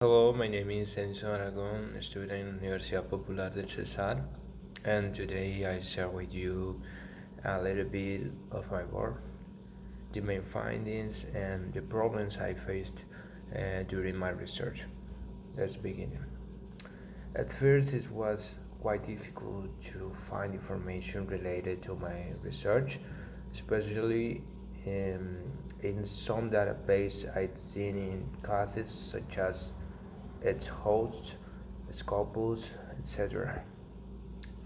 Hello, my name is Enzo Aragon, student in Universidad Popular del Cesar, and today I share with you a little bit of my work, the main findings, and the problems I faced during my research. Let's begin. At first, it was quite difficult to find information related to my research, especially in some database I'd seen in classes such as its host, Scopus, etc.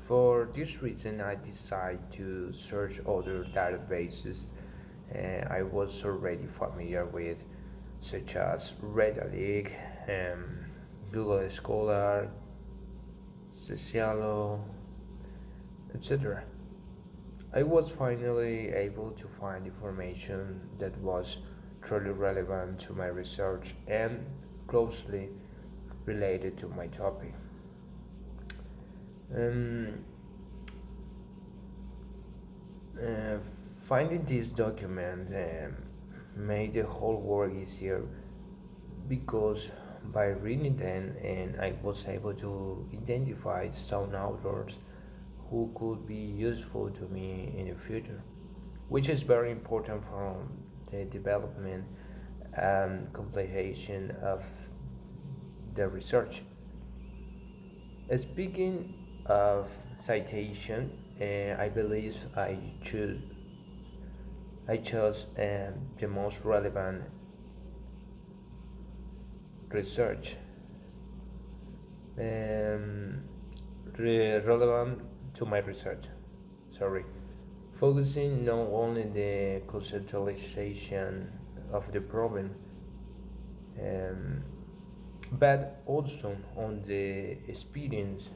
For this reason, I decided to search other databases I was already familiar with, such as Redalyc, Google Scholar, Socialo, etc. I was finally able to find information that was truly relevant to my research and closely related to my topic. Um, uh, Finding this document made the whole work easier because by reading them and I was able to identify some authors who could be useful to me in the future, which is very important for the development and completion of the research. Speaking of citation, I believe I chose the most relevant research, um, relevant to my research. Sorry, focusing not only the conceptualization of the problem, um, but also on the experience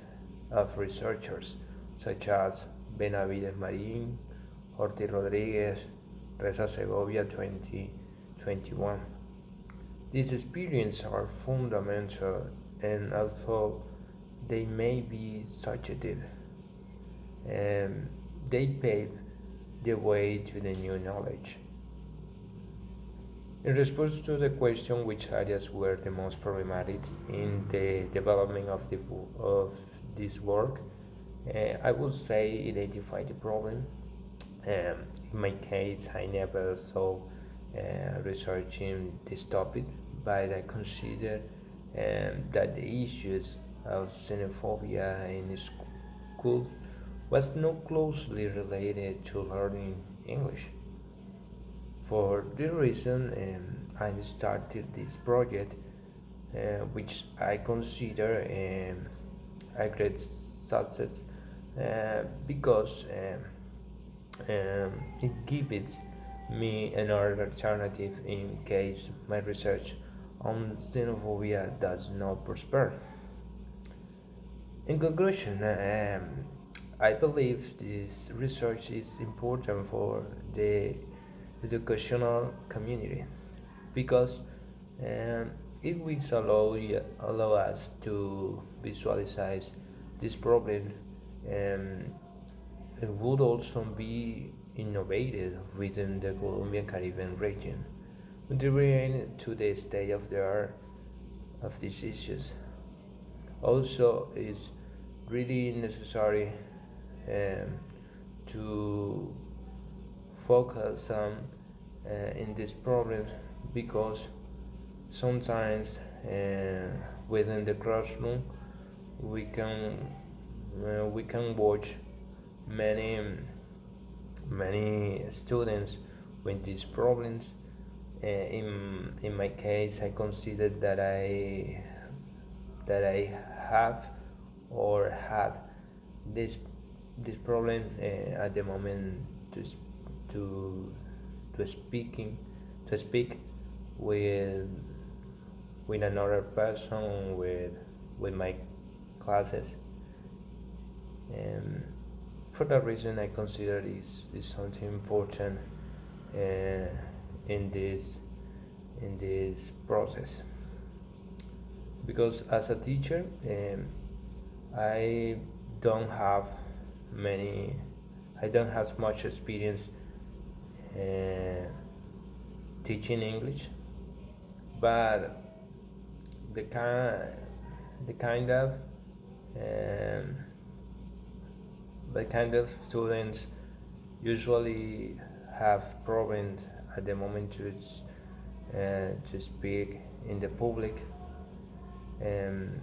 of researchers such as Benavides Marin, Ortiz Rodriguez, Reza Segovia 2021. These experiences are fundamental, and although they may be subjective, um, they pave the way to the new knowledge. In response to the question which areas were the most problematic in the development of this work, I would say identify the problem. In my case, I never saw researching this topic, but I consider that the issues of xenophobia in school was not closely related to learning English. For this reason, I started this project, which I consider a great success because it gives me another alternative in case my research on xenophobia does not prosper. In conclusion, I believe this research is important for the educational community because it will allow us to visualize this problem um, and would also be innovated within the Colombian Caribbean region, contributing to the state of the art of these issues. Also, it's really necessary um, to focus on in this problem because sometimes within the classroom we can we can watch many many students with these problems. In my case, I consider that I have or had this this problem at the moment to to speaking to speak with another person with my classes. And for that reason, I consider this something important uh, in this process because as a teacher, I don't have many I don't have much experience uh, teaching English, but the kind the kind of um, the kind of students usually have problems at the moment to speak in the public, and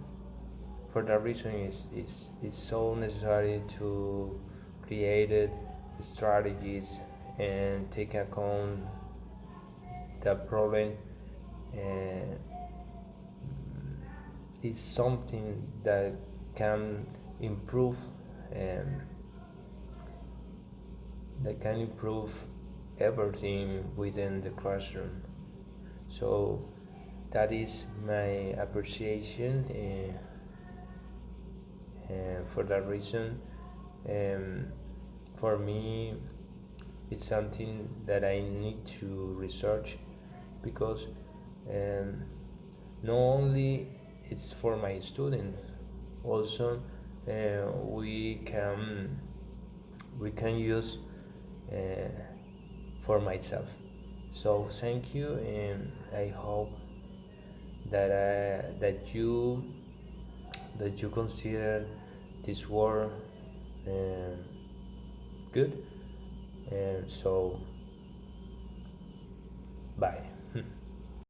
for that reason it's so necessary to create strategies and take account that problem uh, is something that can improve um, that can improve everything within the classroom. So that is my appreciation, for that reason. Um, for me, it's something that I need to research because um, not only it's for my students, also we can use uh, for myself. So thank you, and I hope that you consider this work um, good. And so bye.